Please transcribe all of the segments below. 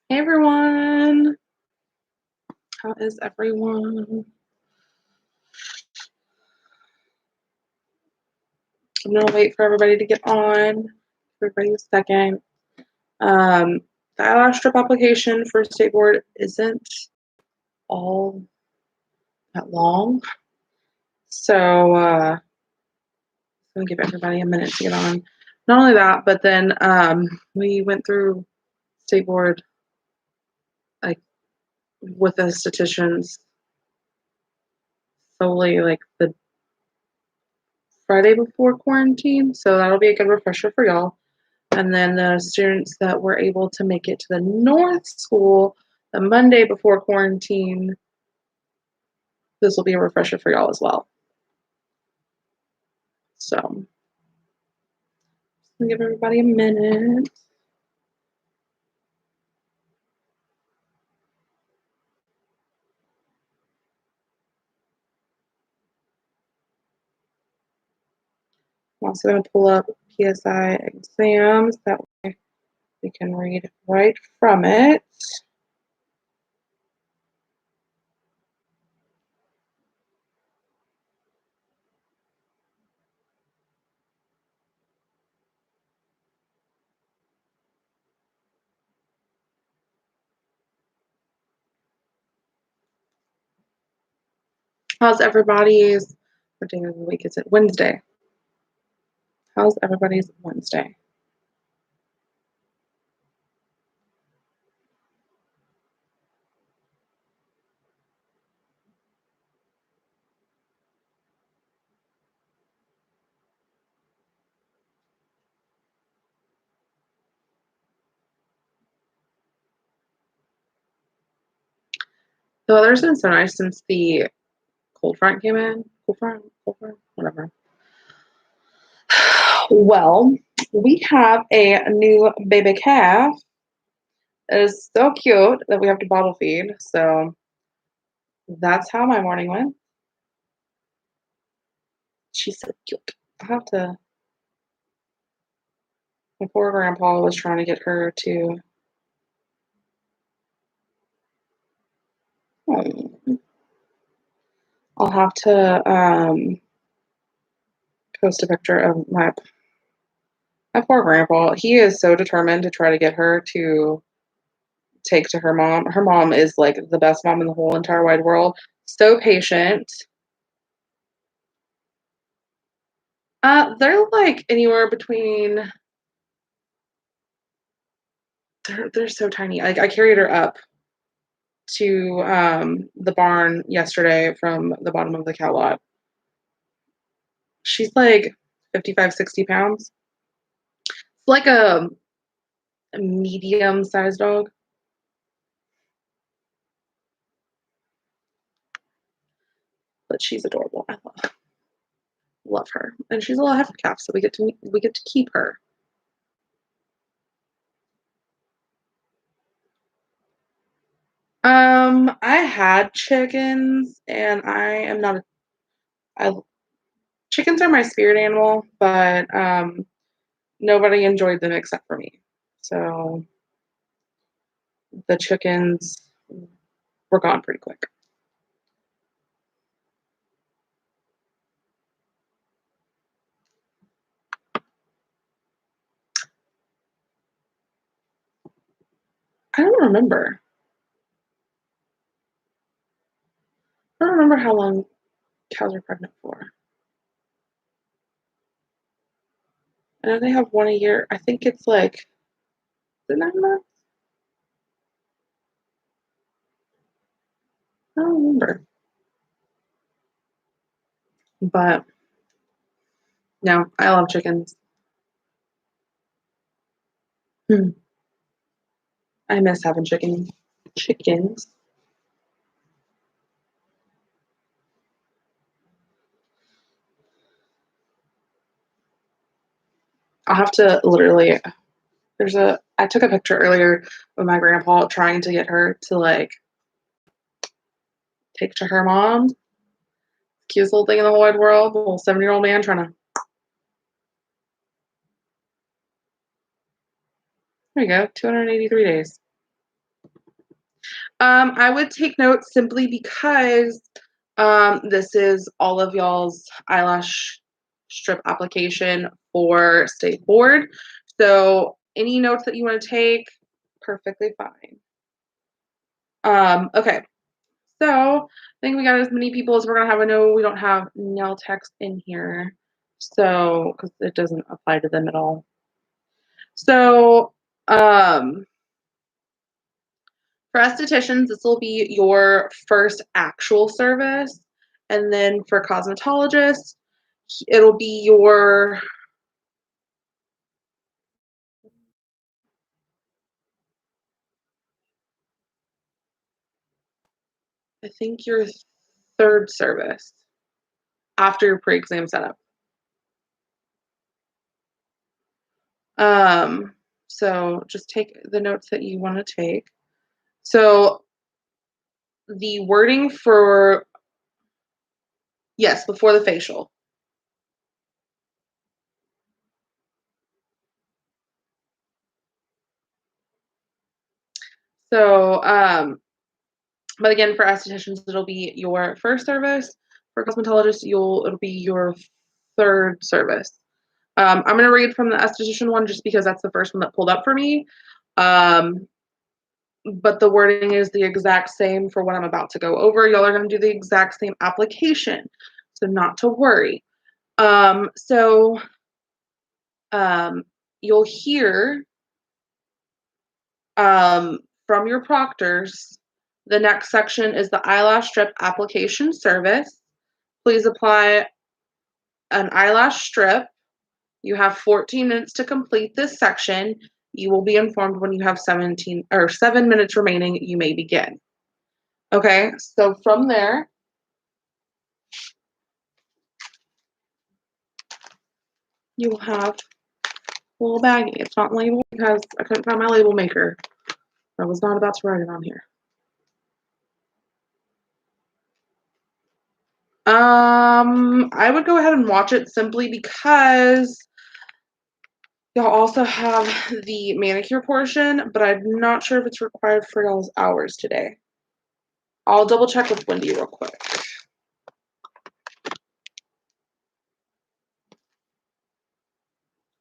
Hey everyone, how is everyone? I'm gonna wait for everybody to get on. Everybody a second. Um, the eyelash strip application for state board isn't all that long, so I'm gonna give everybody a minute to get on. Not only that, but then we went through state board like with the estheticians solely like the Friday before quarantine, so that'll be a good refresher for y'all. And then the students that were able to make it to the North School the Monday before quarantine, this will be a refresher for y'all as well. So, I'll give everybody a minute. I'm also going to pull up PSI exams. That way we can read right from it. How's everybody's, what day of the week is it? Wednesday. How's everybody's Wednesday? The weather's been so nice since the cold front came in. Cold front, whatever. Well, we have a new baby calf. It is so cute that we have to bottle feed. So that's how my morning went. She's so cute. I have to. My poor grandpa was trying to get her to. I'll have to post a picture of my poor grandpa. He is so determined to try to get her to take to her mom. Her mom is like the best mom in the whole entire wide world. So patient. They're like anywhere between. They're so tiny. Like I carried her up to the barn yesterday from the bottom of the cow lot. She's like 55, 60 pounds. It's like a medium sized dog. But she's adorable. I love her. And she's a little heifer calf, so we get to keep her. I had chickens and I am not a I chickens are my spirit animal, but nobody enjoyed them except for me. So the chickens were gone pretty quick. I don't remember. I don't remember how long cows are pregnant for. I know they have one a year. I think it's like the 9 months. I don't remember. But no, I love chickens. Hmm. I miss having chickens. Chickens. I'll have to literally. I took a picture earlier of my grandpa trying to get her to like take to her mom. Cutest little thing in the whole wide world. Little 7-year-old man trying to. There you go. 283 days. I would take notes simply because this is all of y'all's eyelash strip application for state board. So any notes that you want to take, perfectly fine. Okay. So I think we got as many people as we're gonna have. I know we don't have nail text in here, so because it doesn't apply to them at all. So for estheticians, this will be your first actual service, and then for cosmetologists, it'll be your I think your third service after your pre-exam setup. So just take the notes that you want to take. So the wording for yes, before the facial. So but again, for estheticians, it'll be your first service. For cosmetologists, it'll be your third service. I'm going to read from the esthetician one just because that's the first one that pulled up for me. But the wording is the exact same for what I'm about to go over. Y'all are going to do the exact same application, so not to worry. So you'll hear from your proctors. The next section is the eyelash strip application service. Please apply an eyelash strip. You have 14 minutes to complete this section. You will be informed when you have 7 minutes remaining. You may begin. Okay, so from there, you will have a little baggie. It's not labeled because I couldn't find my label maker. I was not about to write it on here. I would go ahead and watch it simply because y'all also have the manicure portion, but I'm not sure if it's required for y'all's hours today. I'll double check with Wendy real quick.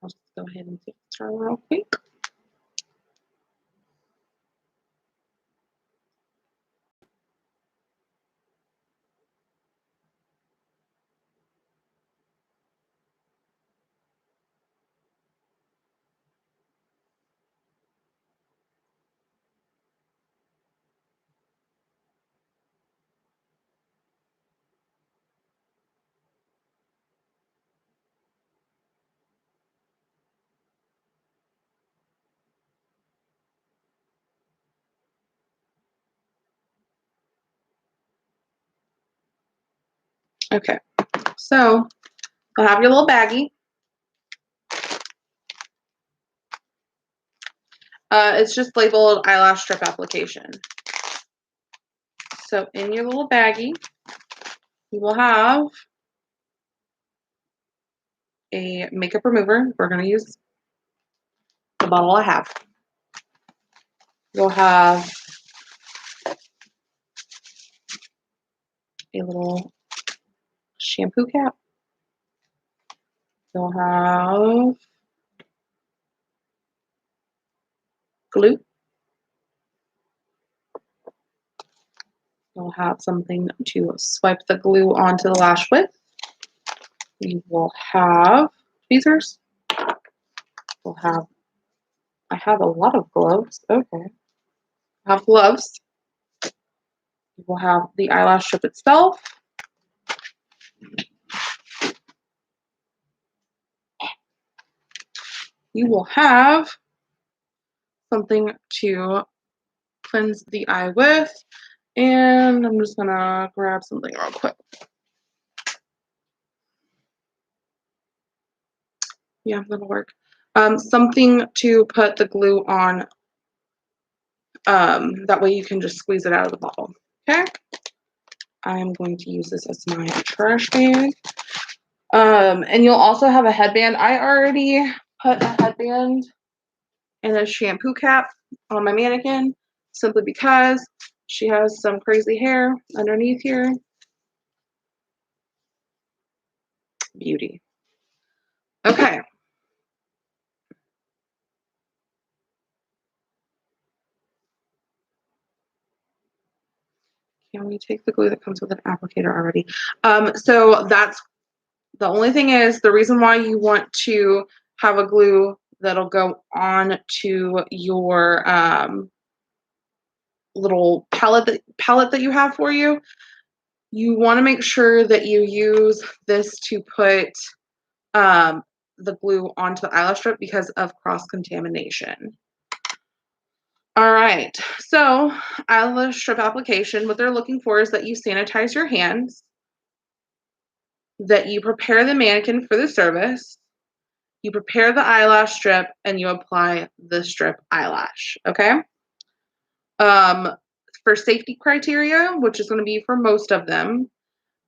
I'll just go ahead and take this turn real quick. Okay, so I'll have your little baggie. It's just labeled eyelash strip application. So in your little baggie, you will have a makeup remover. We're going to use the bottle I have. You'll have a little shampoo cap. You'll have glue. You'll have something to swipe the glue onto the lash with. You will have tweezers. You'll have, I have a lot of gloves. Okay. I have gloves. You will have the eyelash strip itself. You will have something to cleanse the eye with. And I'm just gonna grab something real quick. Yeah, that'll work. Something to put the glue on. That way you can just squeeze it out of the bottle. Okay. I'm going to use this as my trash bag. And you'll also have a headband. I already put a headband and a shampoo cap on my mannequin simply because She has some crazy hair underneath here. Beauty. Okay. Can we take the glue that comes with an applicator already? So that's the only thing is the reason why you want to have a glue that'll go on to your little palette that you have for you. You want to make sure that you use this to put the glue onto the eyelash strip because of cross-contamination. All right, so eyelash strip application, what they're looking for is that you sanitize your hands, that you prepare the mannequin for the service, you prepare the eyelash strip, and you apply the strip eyelash, okay? For safety criteria, which is going to be for most of them,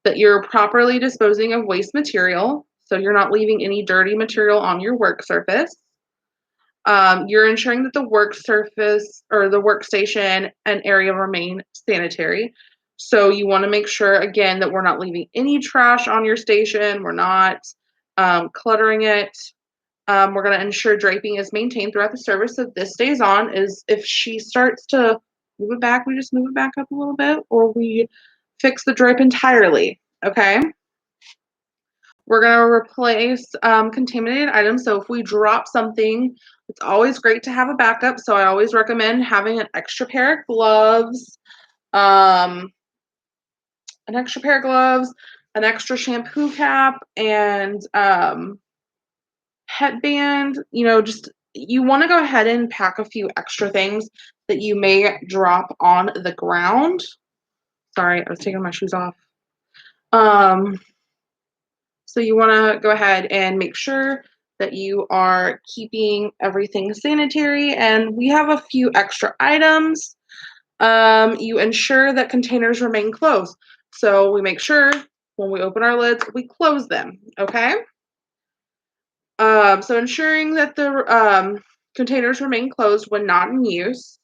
that you're properly disposing of waste material, so you're not leaving any dirty material on your work surface. You're ensuring that the work surface or the workstation and area remain sanitary. So you want to make sure, again, that we're not leaving any trash on your station. We're not cluttering it. We're going to ensure draping is maintained throughout the service. So this stays on. Is if she starts to move it back, we just move it back up a little bit, or we fix the drape entirely. Okay. We're going to replace contaminated items. So if we drop something, it's always great to have a backup. So I always recommend having an extra pair of gloves, an an extra shampoo cap, and headband. You know, just you want to go ahead and pack a few extra things that you may drop on the ground. Sorry, I was taking my shoes off. So you want to go ahead and make sure that you are keeping everything sanitary. And we have a few extra items. You ensure that containers remain closed. So we make sure when we open our lids, we close them. Okay. So ensuring that the containers remain closed when not in use.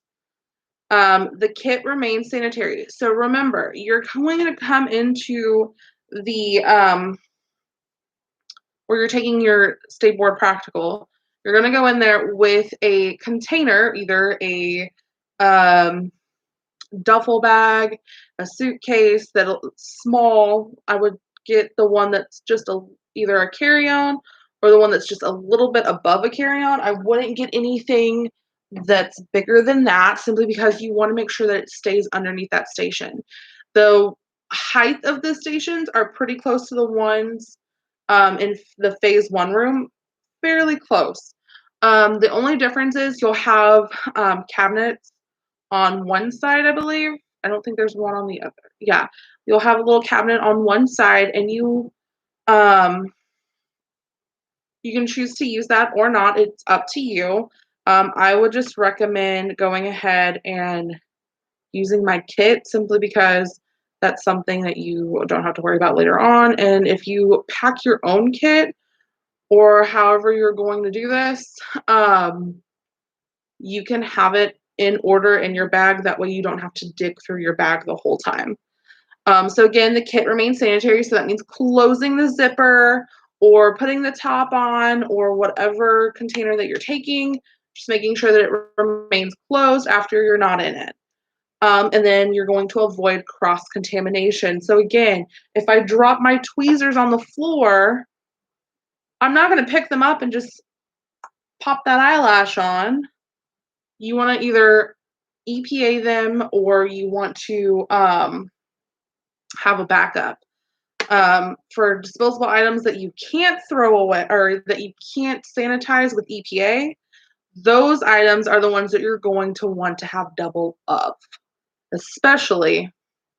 The kit remains sanitary. So remember, you're going to come into the where you're taking your state board practical, you're going to go in there with a container, either a duffel bag, a suitcase that's small. I would get the one that's just either a carry-on or the one that's just a little bit above a carry-on. I wouldn't get anything that's bigger than that simply because you want to make sure that it stays underneath that station. The height of the stations are pretty close to the ones in the phase one room, fairly close. The only difference is you'll have cabinets on one side, I believe. I don't think there's one on the other. Yeah, you'll have a little cabinet on one side, and um, you can choose to use that or not. It's up to you. I would just recommend going ahead and using my kit simply because that's something that you don't have to worry about later on. And if you pack your own kit, or however you're going to do this, you can have it in order in your bag. That way you don't have to dig through your bag the whole time. So again, the kit remains sanitary. So that means closing the zipper or putting the top on or whatever container that you're taking, just making sure that it remains closed after you're not in it. And then you're going to avoid cross-contamination. So again, if I drop my tweezers on the floor, I'm not going to pick them up and just pop that eyelash on. You want to either EPA them or you want to have a backup. For disposable items that you can't throw away or that you can't sanitize with EPA, those items are the ones that you're going to want to have double of, especially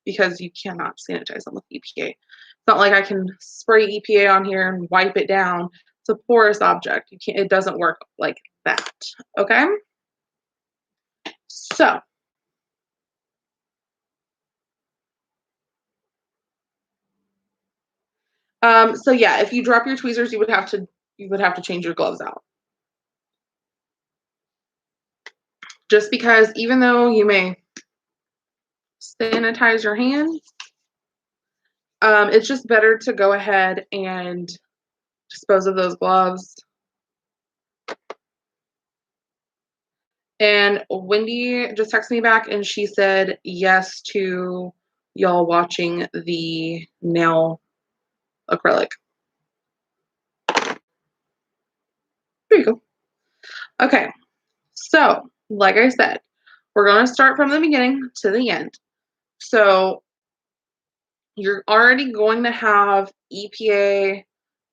because you cannot sanitize them with EPA. It's not like I can spray EPA on here and wipe it down. It's a porous object. You can't. It doesn't work like that. Okay. So, so yeah, if you drop your tweezers, you would have to change your gloves out. Just because even though you may sanitize your hands. It's just better to go ahead and dispose of those gloves. And Wendy just texted me back and she said yes to y'all watching the nail acrylic. There you go. Okay, so like I said, we're going to start from the beginning to the end. So you're already going to have EPA.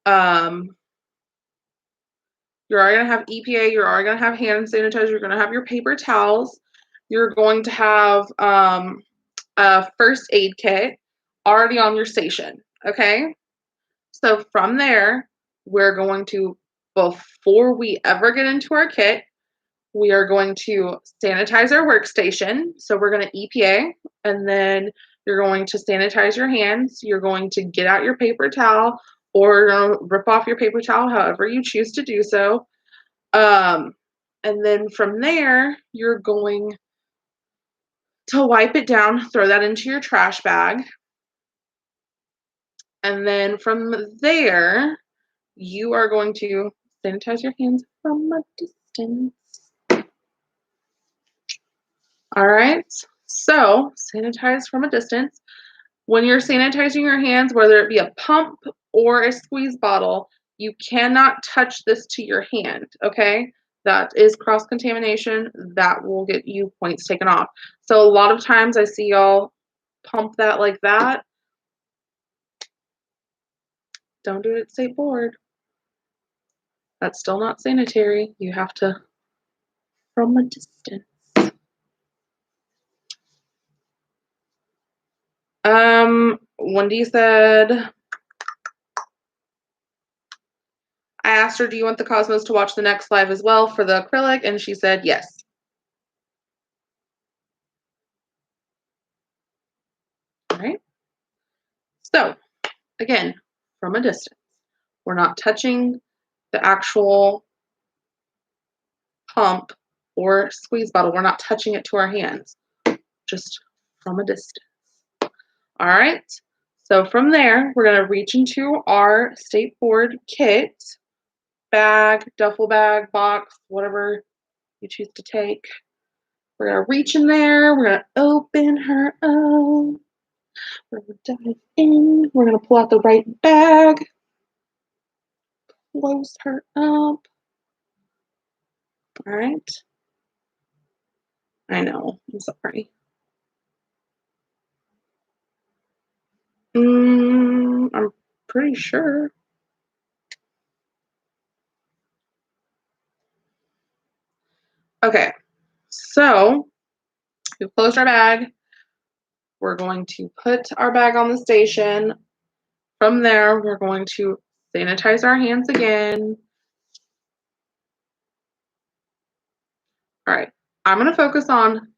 You're already going to have EPA. You're already going to have hand sanitizer. You're going to have your paper towels. You're going to have a first aid kit already on your station. Okay. So from there, we're going to, before we ever get into our kit, we are going to sanitize our workstation. So we're going to EPA, and then you're going to sanitize your hands. You're going to get out your paper towel, or you're going to rip off your paper towel, however you choose to do so. And then from there, you're going to wipe it down, throw that into your trash bag. And then from there, you are going to sanitize your hands from a distance. All right, so sanitize from a distance. When you're sanitizing your hands, whether it be a pump or a squeeze bottle, you cannot touch this to your hand, okay? That is cross-contamination. That will get you points taken off. So a lot of times I see y'all pump that like that. Don't do it at state board. That's still not sanitary. You have to from a distance. Wendy said, I asked her, do you want the Cosmos to watch the next live as well for the acrylic? And she said yes. All right. So again, from a distance. We're not touching the actual pump or squeeze bottle. We're not touching it to our hands, just from a distance. All right. So from there, we're going to reach into our state board kit, bag, duffel bag, box, whatever you choose to take. We're going to reach in there. We're going to open her up. We're going to dive in. We're going to pull out the right bag. Close her up. All right. I know. I'm sorry. I'm pretty sure. Okay. So we've closed our bag. We're going to put our bag on the station. From there, we're going to sanitize our hands again. All right. I'm going to focus on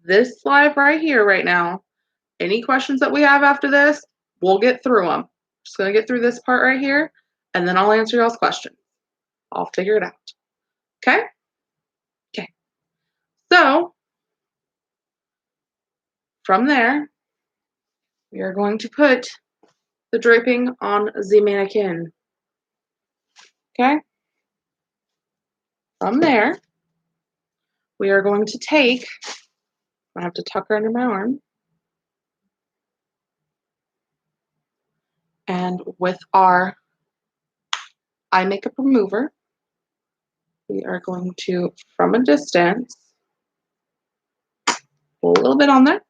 this live right here, right now. Any questions that we have after this, we'll get through them. Just going to get through this part right here, and then I'll answer y'all's questions. I'll figure it out. Okay? Okay. So, from there, we are going to put the draping on the mannequin. Okay? From there, we are going to take, I have to tuck her under my arm, and with our eye makeup remover, we are going to, from a distance, pull a little bit on there.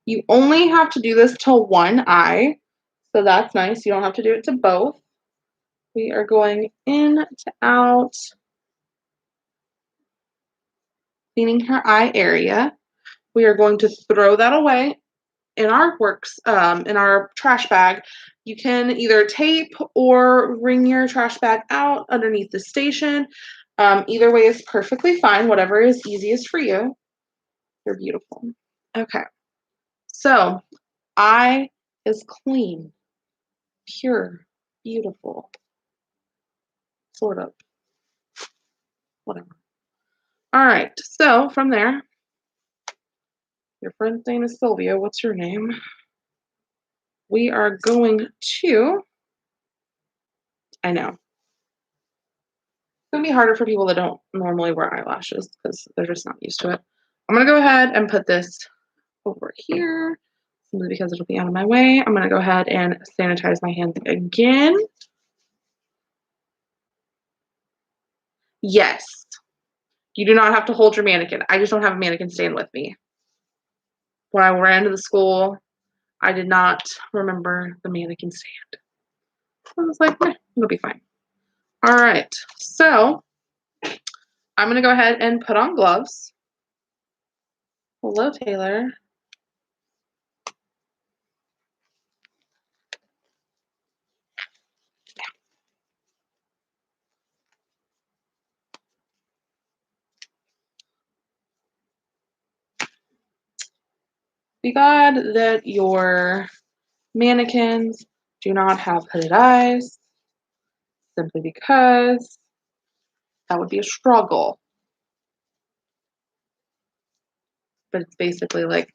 You only have to do this to one eye, so that's nice. You don't have to do it to both. We are going in to out, cleaning her eye area. We are going to throw that away in our in our trash bag. You can either tape or wring your trash bag out underneath the station. Either way is perfectly fine, whatever is easiest for you. You're beautiful. Okay, so eye is clean, pure, beautiful, sort of, whatever. All right, so from there, Your friend's name is Sylvia. What's your name? We are going to, I know. It's going to be harder for people that don't normally wear eyelashes because they're just not used to it. I'm going to go ahead and put this over here simply because it'll be out of my way. I'm going to go ahead and sanitize my hands again. Yes. You do not have to hold your mannequin. I just don't have a mannequin stand with me. When I ran to the school, I did not remember the mannequin stand. I was like, it'll be fine. All right. So I'm going to go ahead and put on gloves. Hello, Taylor. Be glad that your mannequins do not have hooded eyes, simply because that would be a struggle. But it's basically like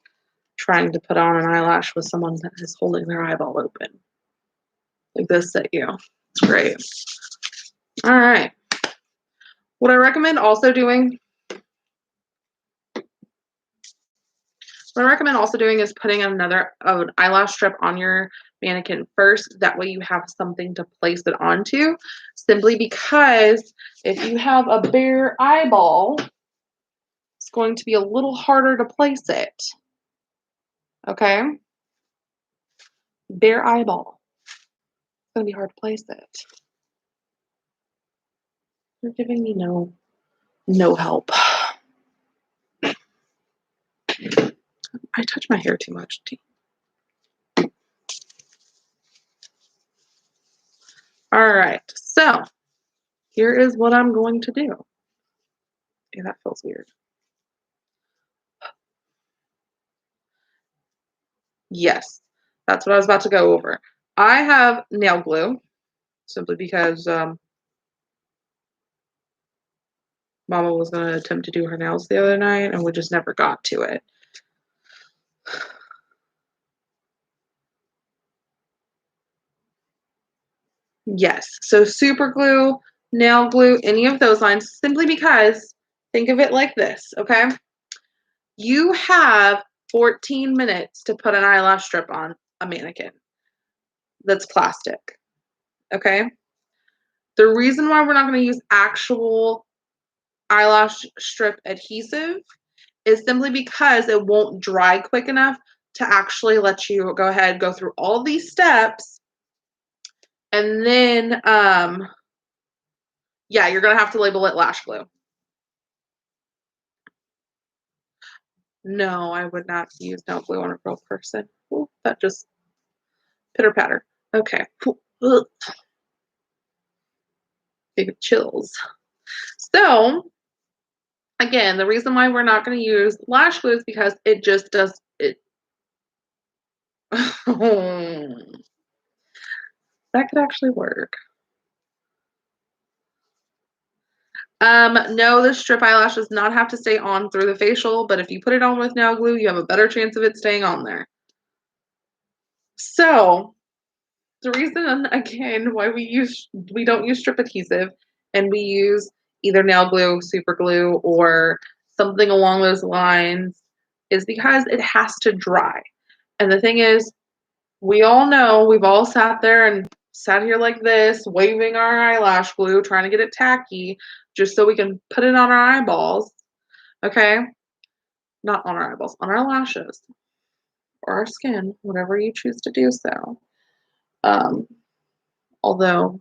trying to put on an eyelash with someone that is holding their eyeball open. Like this at you. It's great. All right. What I recommend also doing is putting an eyelash strip on your mannequin first. That way you have something to place it onto. Simply because if you have a bare eyeball, it's going to be a little harder to place it. Okay? Bare eyeball. It's going to be hard to place it. You're giving me no help. I touch my hair too much. All right, so here is what I'm going to do. Okay, that feels weird. Yes, that's what I was about to go over. I have nail glue, simply because Mama was going to attempt to do her nails the other night, and we just never got to it. Yes, so super glue, nail glue, any of those lines, simply because, think of it like this, okay? You have 14 minutes to put an eyelash strip on a mannequin that's plastic, okay? The reason why we're not going to use actual eyelash strip adhesive is simply because it won't dry quick enough to actually let you go ahead, go through all these steps, and then, yeah, you're going to have to label it lash glue. No, I would not use nail glue on a real person. Ooh, that just pitter patter. Okay. Ugh. Big chills. So, again, the reason why we're not going to use lash glue is because it just does it. That could actually work. No, the strip eyelash does not have to stay on through the facial, but if you put it on with nail glue, you have a better chance of it staying on there. So, the reason, again, why we don't use strip adhesive and we use either nail glue, super glue, or something along those lines is because it has to dry. And the thing is, we all know, we've all sat there and sat here like this, waving our eyelash glue, trying to get it tacky, just so we can put it on our eyeballs, okay? Not on our eyeballs, on our lashes, or our skin, whatever you choose to do so. Although,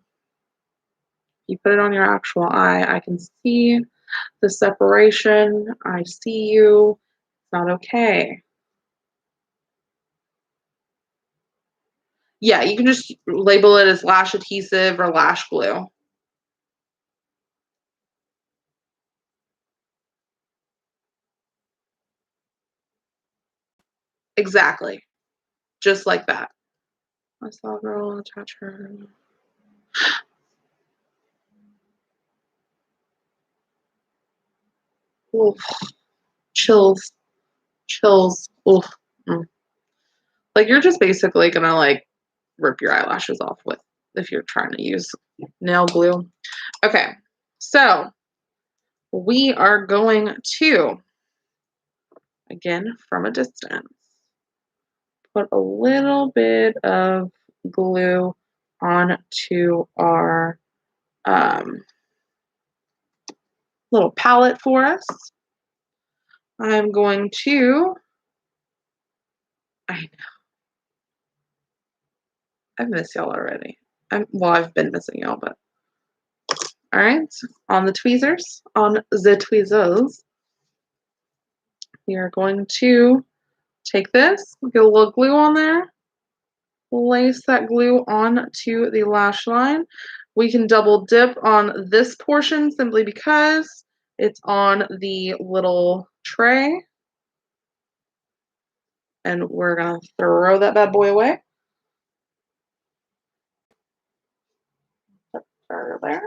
if you put it on your actual eye, I can see the separation. I see you. It's not okay. Yeah, you can just label it as lash adhesive or lash glue. Exactly. Just like that. I saw a girl attach her. Oof. Chills. chills. Oof. Mm. Like you're just basically gonna like rip your eyelashes off with if you're trying to use nail glue. Okay, so we are going to, again from a distance, put a little bit of glue onto our little palette for us. I'm going to, I know, I've missed y'all already. Well, I've been missing y'all, but all right. On the tweezers, we are going to take this, get a little glue on there, place that glue onto the lash line. We can double dip on this portion simply because it's on the little tray. And we're going to throw that bad boy away. There.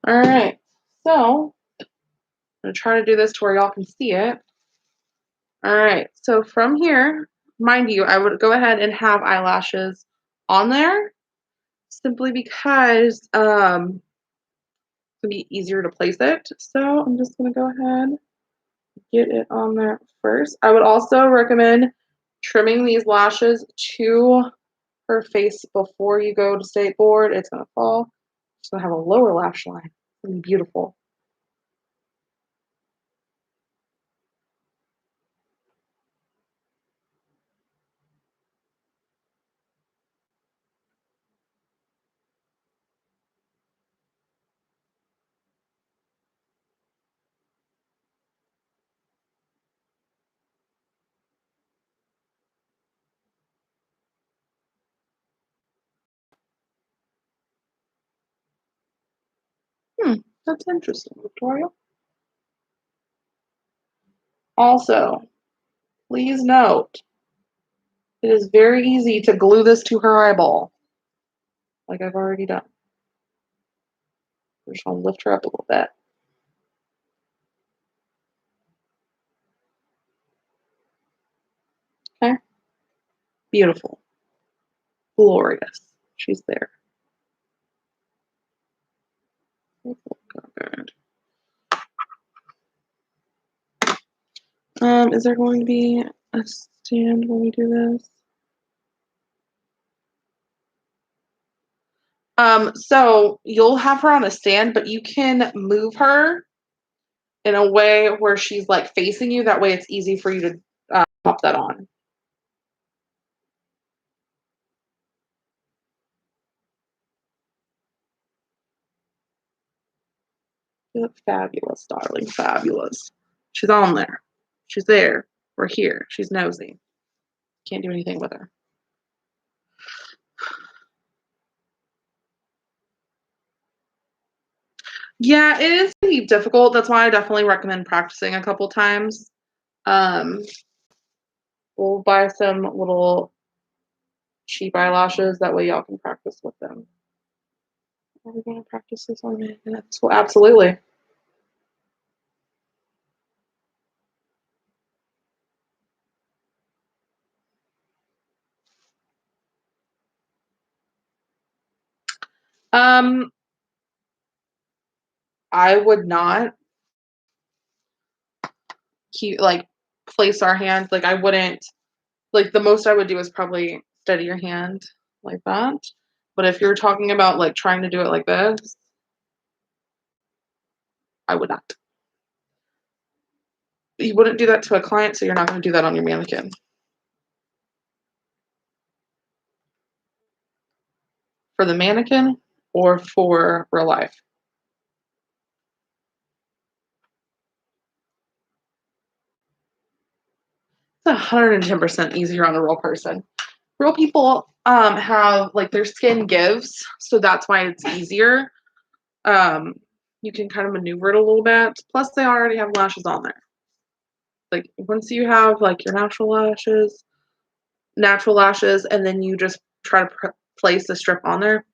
All right, so I'm going to try to do this to where y'all can see it. All right, so from here, mind you, I would go ahead and have eyelashes on there simply because it's going to be easier to place it. So I'm just going to go ahead and get it on there first. I would also recommend trimming these lashes to her face before you go to state board. It's going to fall. It's going to have a lower lash line. It's going to be beautiful. That's interesting, Victoria. Also, please note, it is very easy to glue this to her eyeball, like I've already done. We're just going to lift her up a little bit. Okay. Beautiful. Glorious. She's there. Good. Is there going to be a stand when we do this? So you'll have her on a stand, but you can move her in a way where she's like facing you. That way it's easy for you to pop that on. You look fabulous, darling. Fabulous. She's on there. She's there. We're here. She's nosy. Can't do anything with her. Yeah, it is pretty difficult. That's why I definitely recommend practicing a couple times. We'll buy some little cheap eyelashes. That way y'all can practice with them. Are we going to practice this on me? Well, absolutely. I would not keep like place our hands. Like I wouldn't, like the most I would do is probably steady your hand like that. But if you're talking about like trying to do it like this, I would not. You wouldn't do that to a client, so you're not going to do that on your mannequin. For the mannequin or for real life. It's 110% easier on a real person. Real people have like their skin gives, so that's why it's easier. You can kind of maneuver it a little bit. Plus, they already have lashes on there. Like once you have like your natural lashes, and then you just try to place the strip on there,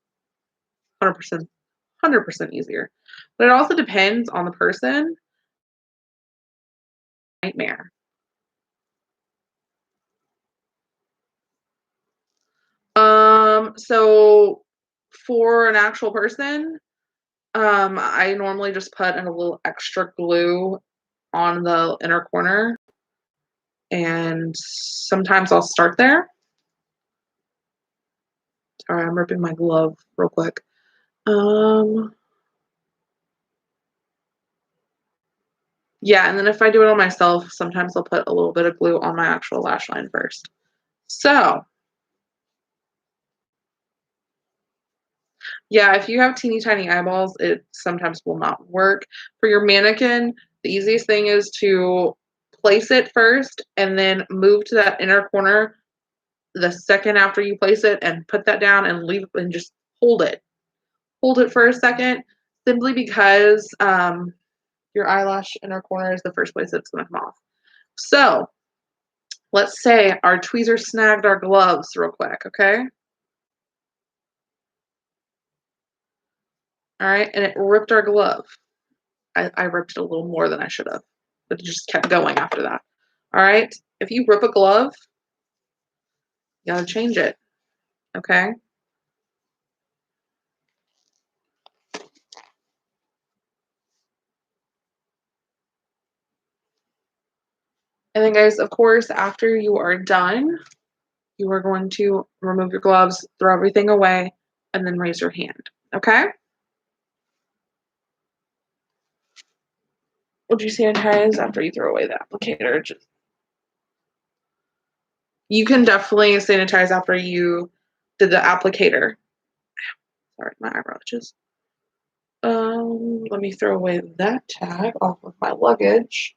100%, 100% easier. But it also depends on the person. Nightmare. So for an actual person, I normally just put in a little extra glue on the inner corner, and sometimes I'll start there. Sorry, I'm ripping my glove real quick. Yeah, and then if I do it on myself, sometimes I'll put a little bit of glue on my actual lash line first. So, yeah, if you have teeny tiny eyeballs, it sometimes will not work. For your mannequin, the easiest thing is to place it first and then move to that inner corner the second after you place it and put that down and leave and just hold it. Hold it for a second, simply because your eyelash inner corner is the first place it's going to come off. So, let's say our tweezer snagged our gloves real quick, okay? All right, and it ripped our glove. I ripped it a little more than I should have, but it just kept going after that. All right, if you rip a glove, you gotta change it, okay? And then, guys, of course, after you are done, you are going to remove your gloves, throw everything away, and then raise your hand, okay? Would you sanitize after you throw away the applicator? You can definitely sanitize after you did the applicator. Sorry, my eyebrow itches. Let me throw away that tag off of my luggage.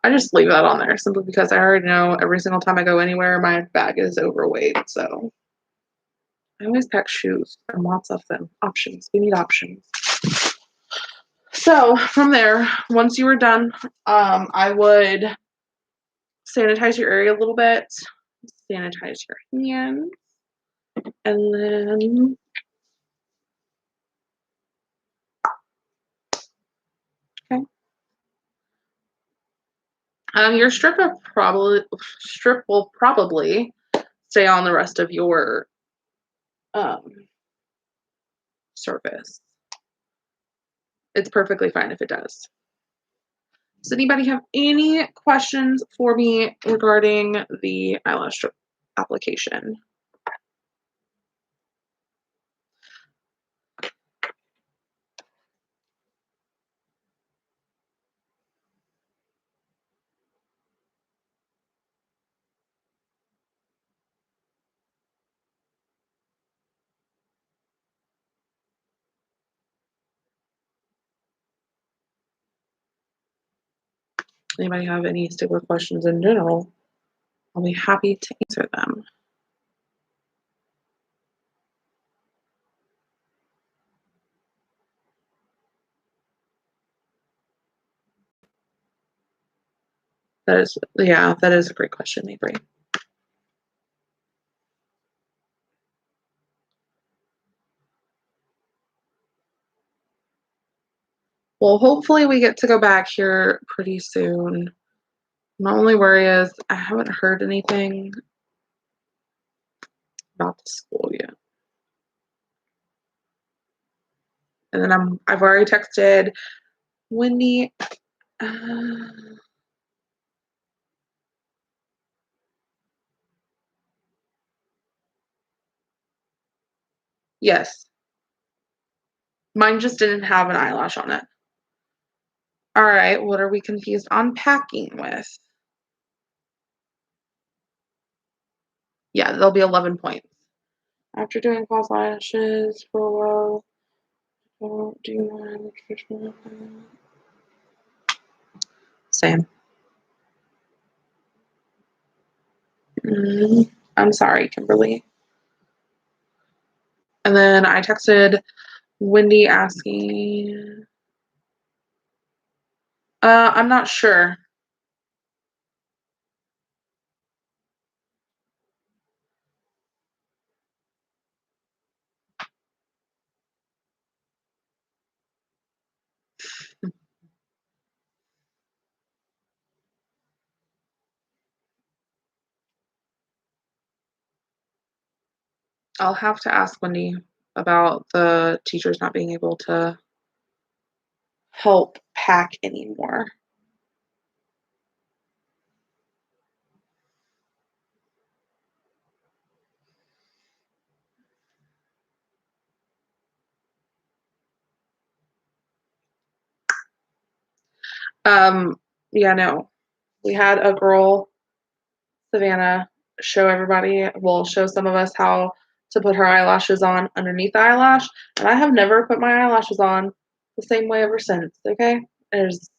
I just leave that on there simply because I already know every single time I go anywhere, my bag is overweight. So I always pack shoes and lots of them. Options. We need options. So from there, once you were done, I would sanitize your area a little bit, sanitize your hands, and then okay. Your strip will probably stay on the rest of your um, surface. It's perfectly fine if it does. Does anybody have any questions for me regarding the eyelash strip application? Anybody have any stickler questions in general? I'll be happy to answer them. That is a great question, Avery. Well, hopefully we get to go back here pretty soon. My only worry is I haven't heard anything about the school yet. And then I've already texted Wendy. Yes. Mine just didn't have an eyelash on it. All right, what are we confused on packing with? Yeah, there'll be 11 points. After doing false lashes for a while, don't do one traditional. Same. I'm sorry, Kimberly. And then I texted Wendy asking, I'm not sure. I'll have to ask Wendy about the teachers not being able to help pack anymore. Um, yeah, no. We had a girl, Savannah, show some of us how to put her eyelashes on underneath the eyelash, and I have never put my eyelashes on the same way ever since, okay? It's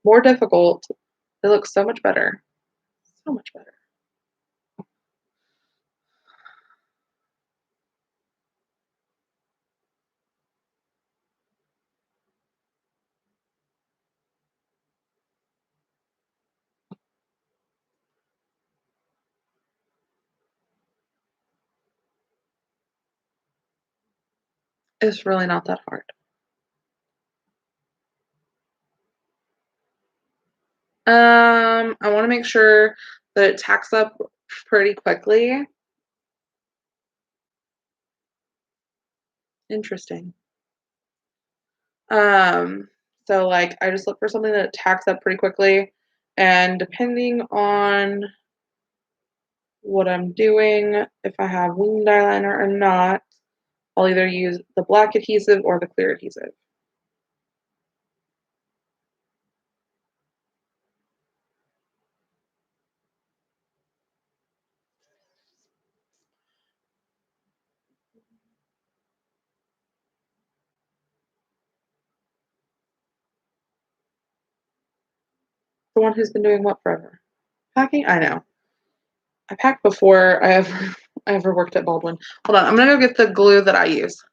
more difficult. They look so much better. So much better. It's really not that hard. I wanna make sure that it tacks up pretty quickly. Interesting. Um, so, like, I just look for something that tacks up pretty quickly, and depending on what I'm doing, if I have winged eyeliner or not, I'll either use the black adhesive or the clear adhesive. The one who's been doing what forever? Packing? I know. I packed before I ever I ever worked at Baldwin. Hold on, I'm gonna go get the glue that I use.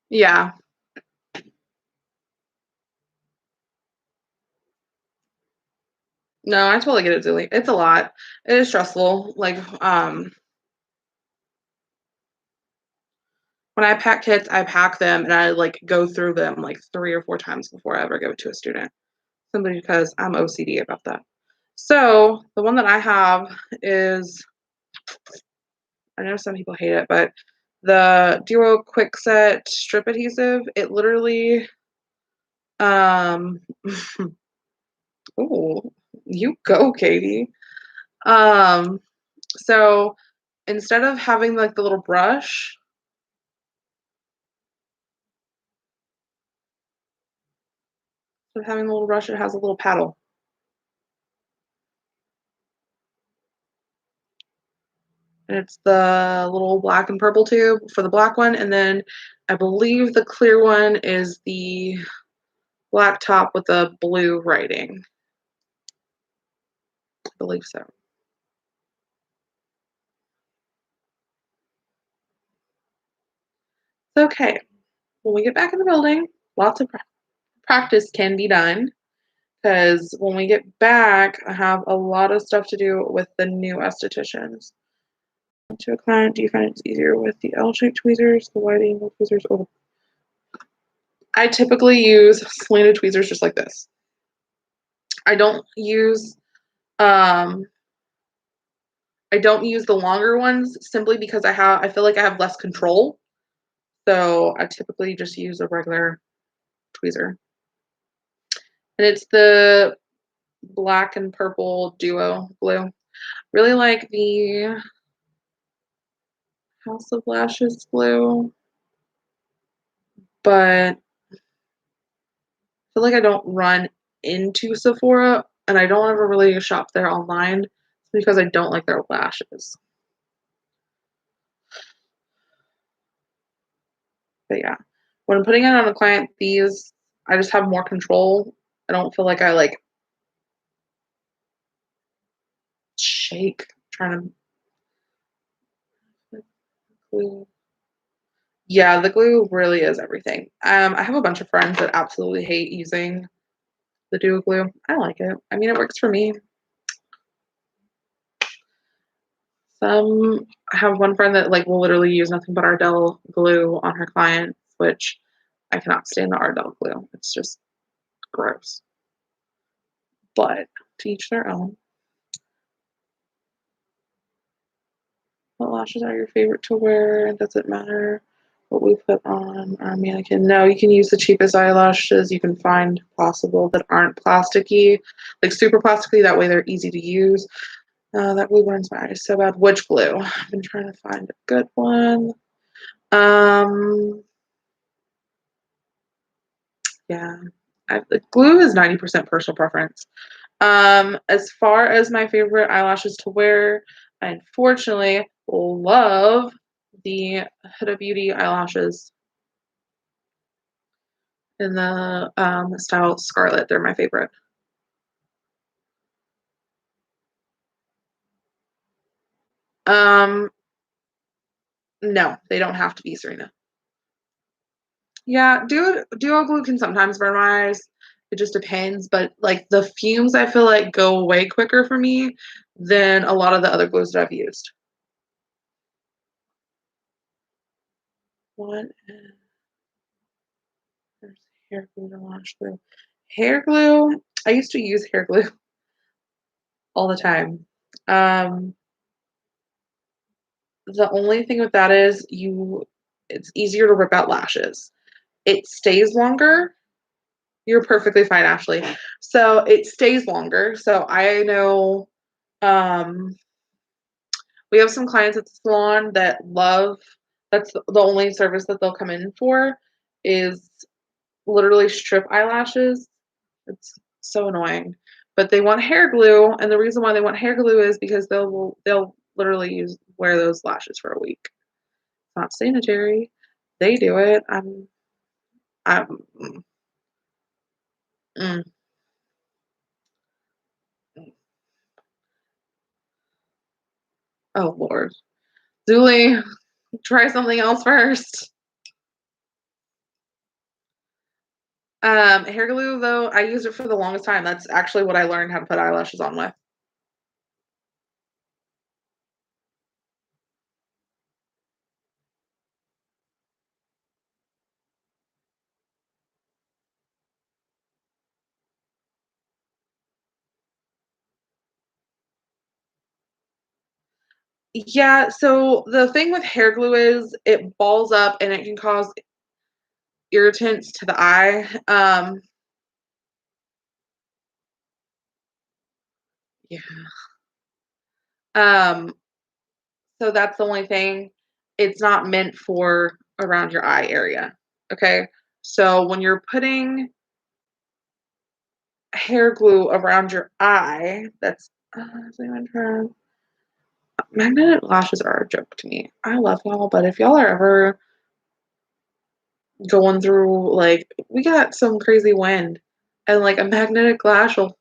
Yeah. No, I totally get it, Julie. It's a lot. It is stressful. Like, when I pack kits, I pack them and I like go through them like 3 or 4 times before I ever give it to a student, simply because I'm OCD about that. So the one that I have is, I know some people hate it, but the Duo Quick Set Strip Adhesive. It literally, um, oh, you go, Katie. Um, so instead of having like the little brush, instead of having the little brush, it has a little paddle. And it's the little black and purple tube for the black one, and then I believe the clear one is the black top with the blue writing. I believe so. Okay, when we get back in the building, lots of practice can be done because when we get back, I have a lot of stuff to do with the new estheticians. To a client, do you find it's easier with the L-shaped tweezers, the wide angle tweezers, or I typically use slanted tweezers just like this. I don't use um I don't use the longer ones simply because I feel like I have less control. So I typically just use a regular tweezer. And it's the black and purple duo glue. Really like the House of Lashes glue, but I feel like I don't run into Sephora and I don't ever really shop there online because I don't like their lashes. But yeah, when I'm putting it on a client, these I just have more control. I don't feel like I like shake. Trying to glue. Yeah, the glue really is everything. I have a bunch of friends that absolutely hate using the duo glue. I like it. I mean, it works for me. I have one friend that like will literally use nothing but Ardell glue on her clients, which I cannot stand the Ardell glue. It's just gross. But to each their own. What lashes are your favorite to wear? Does it matter what we put on our mannequin? No, you can use the cheapest eyelashes you can find possible that aren't plasticky, like super plasticky. That way they're easy to use. That glue burns my eyes so bad. Which glue? I've been trying to find a good one. Yeah, the glue is 90% personal preference. As far as my favorite eyelashes to wear, I unfortunately love the Huda Beauty eyelashes in the style Scarlet. They're my favorite. Um, no, they don't have to be, Serena. Yeah, duo glue can sometimes burn my eyes. It just depends, but like the fumes I feel like go way quicker for me than a lot of the other glues that I've used. What is there's hair glue and lash glue? Hair glue, I used to use hair glue all the time. Um, the only thing with that is it's easier to rip out lashes. It stays longer. You're perfectly fine, Ashley. So it stays longer. So I know um we have some clients at the salon that love that's the only service that they'll come in for is literally strip eyelashes. It's so annoying. But they want hair glue, and the reason why they want hair glue is because they'll literally wear those lashes for a week. It's not sanitary. They do it. I'm mm, mm. Oh Lord. Julie, try something else first. Hair glue though, I used it for the longest time. That's actually what I learned how to put eyelashes on with. Yeah, so the thing with hair glue is it balls up and it can cause irritants to the eye. Yeah. Um, so that's the only thing. It's not meant for around your eye area. Okay. So when you're putting hair glue around your eye, that's magnetic lashes are a joke to me. I love y'all, but if y'all are ever going through like we got some crazy wind and like a magnetic lash will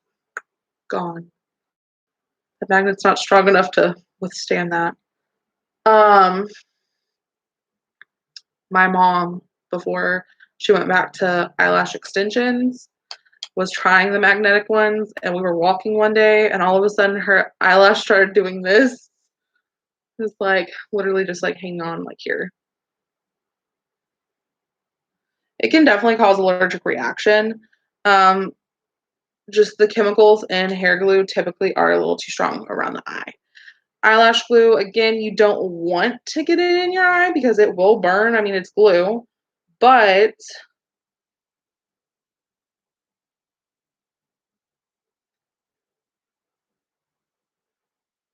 gone. The magnet's not strong enough to withstand that. Um, my mom, before she went back to eyelash extensions, was trying the magnetic ones, and we were walking one day, and all of a sudden her eyelash started doing this. It's like literally just like hang on like here. It can definitely cause allergic reaction. Um, just the chemicals in hair glue typically are a little too strong around the eye. Eyelash glue, again, you don't want to get it in your eye because it will burn. I mean, it's glue, but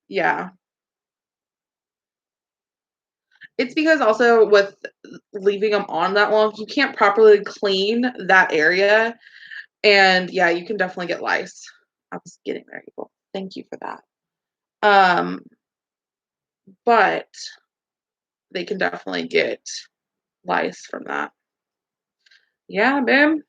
yeah. It's because also with leaving them on that long, you can't properly clean that area. And yeah, you can definitely get lice. I was getting there, people. Thank you for that. Um, but they can definitely get lice from that. Yeah, babe.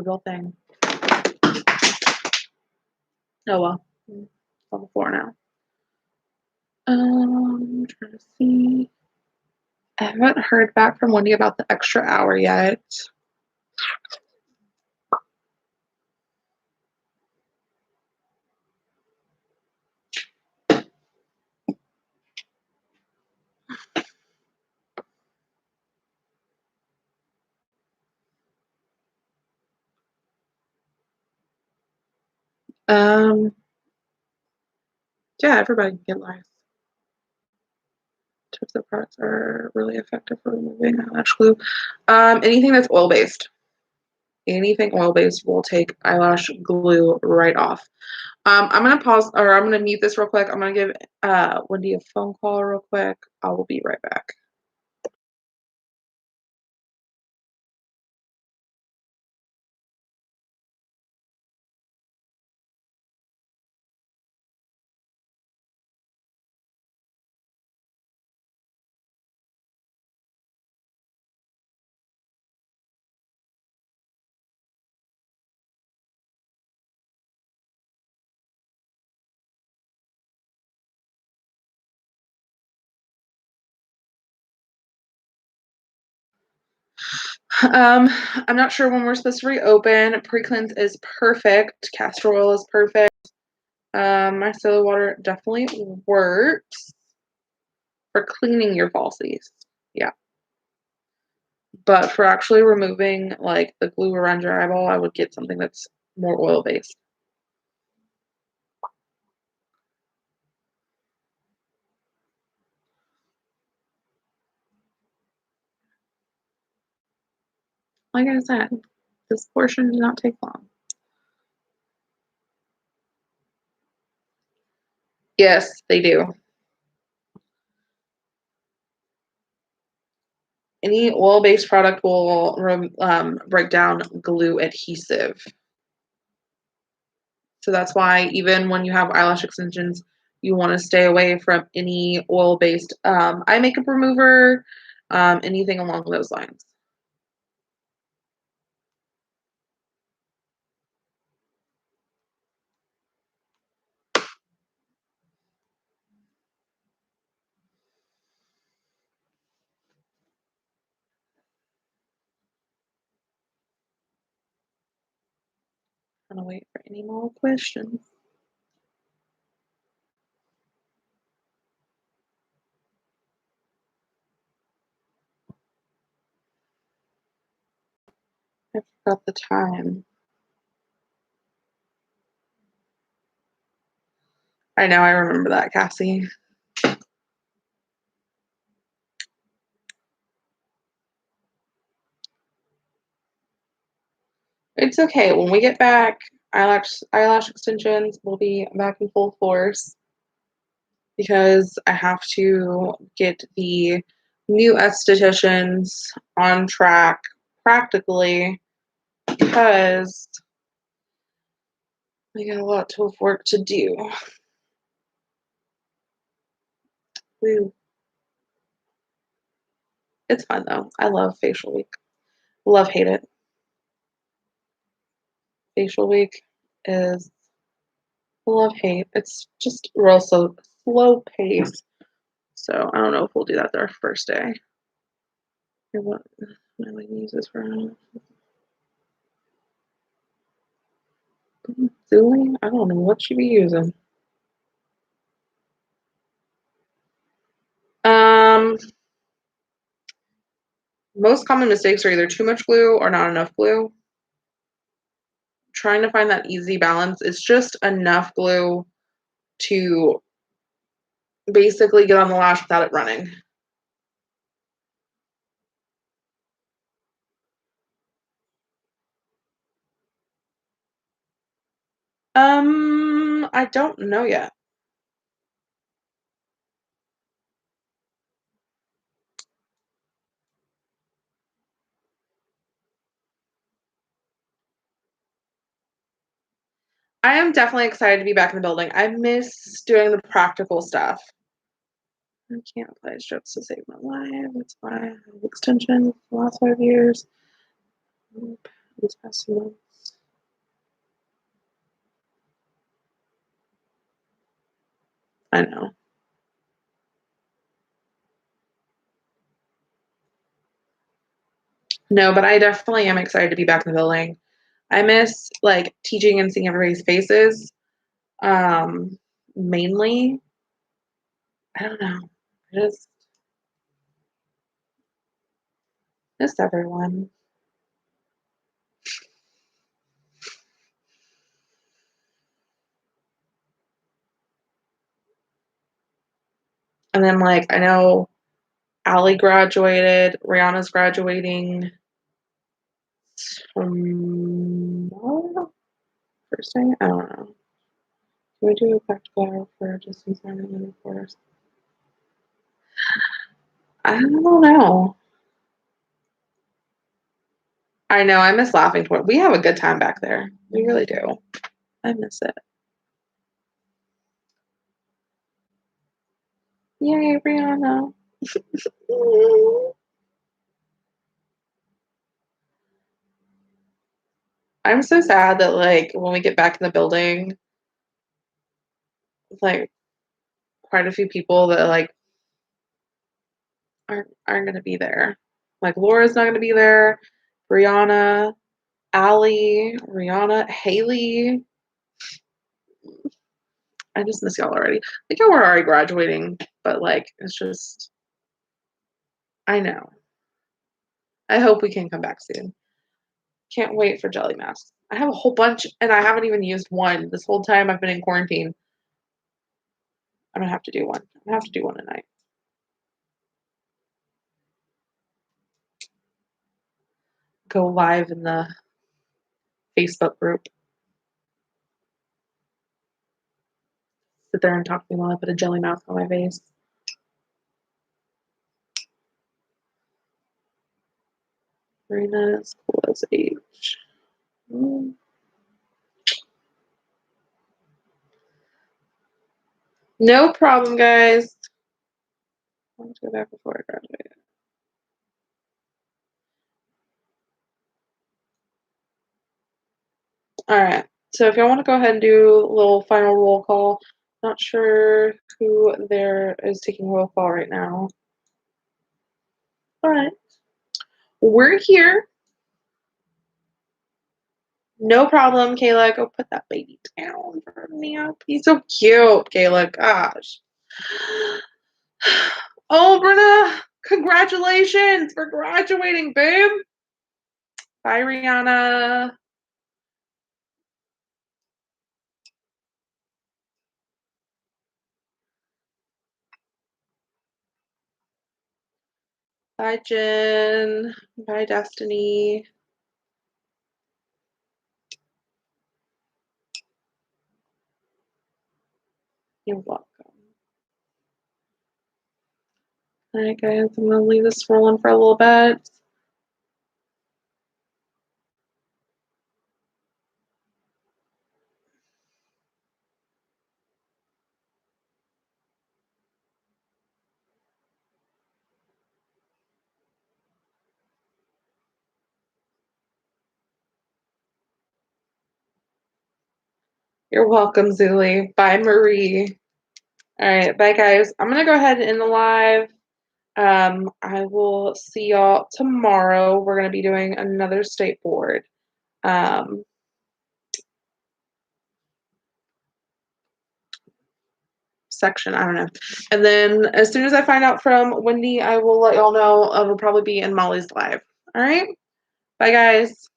the real thing. Oh well. It's on the floor now. I'm trying to see. I haven't heard back from Wendy about the extra hour yet. Yeah, everybody can get lice. Tips of products are really effective for removing eyelash glue. Anything that's oil-based. Anything oil-based will take eyelash glue right off. I'm gonna pause, or I'm gonna mute this real quick. I'm gonna give Wendy a phone call real quick. I will be right back. I'm not sure when we're supposed to reopen. Pre-cleanse is perfect. Castor oil is perfect. Micellar water definitely works for cleaning your falsies. Yeah. But for actually removing like the glue around your eyeball, I would get something that's more oil-based. Like I said, this portion did not take long. Yes, they do. Any oil-based product will break down glue adhesive. So that's why even when you have eyelash extensions, you want to stay away from any oil-based eye makeup remover, anything along those lines. I'm gonna wait for any more questions. I forgot the time. I know, I remember that, Cassie. It's okay. When we get back, eyelash extensions will be back in full force because I have to get the new estheticians on track practically because I got a lot of work to do. Woo. It's fun though. I love facial week. Love hate it. Facial week is love hate. It's just real slow pace. So I don't know if we'll do that our first day. What am I gonna use this for? Doing? I don't know what she be using. Um, most common mistakes are either too much glue or not enough glue. Trying to find that easy balance. It's just enough glue to basically get on the lash without it running. I don't know yet. I am definitely excited to be back in the building. I miss doing the practical stuff. I can't apply strips to save my life. That's why I have extensions the last 5 years. These past few months. I know. No, but I definitely am excited to be back in the building. I miss like teaching and seeing everybody's faces. Mainly, I don't know. I just miss everyone. And then like I know Allie graduated, Rihanna's graduating tomorrow. First day? I don't know. Do we do a practical hour for distance learning and course? I don't know. I know, I miss laughing toward we have a good time back there. We really do. I miss it. Yay, Brianna. I'm so sad that like when we get back in the building, like quite a few people that like aren't gonna be there. Like Laura's not gonna be there, Brianna, Allie, Rihanna, Haley. I just miss y'all already. Like y'all were already graduating, but like it's just I know. I hope we can come back soon. Can't wait for jelly masks. I have a whole bunch and I haven't even used one this whole time I've been in quarantine. I'm gonna have to do one. I'm gonna have to do one tonight. Go live in the Facebook group. Sit there and talk to me while I put a jelly mask on my face. Marina is cool as age. No problem, guys. I want to go back before I graduate. All right. So if y'all want to go ahead and do a little final roll call, not sure who there is taking roll call right now. All right. We're here. No problem, Kayla. Go put that baby down for me. He's so cute, Kayla. Gosh. Oh, Brenna, congratulations for graduating, babe. Bye, Rihanna. Bye, Jen. Bye, Destiny. You're welcome. All right, guys, I'm going to leave this rolling for a little bit. You're welcome, Zuli. Bye, Marie. All right, bye, guys. I'm going to go ahead and end the live. I will see y'all tomorrow. We're going to be doing another state board. Section. I don't know. And then as soon as I find out from Wendy, I will let y'all know. It'll probably be in Molly's live. All right. Bye, guys.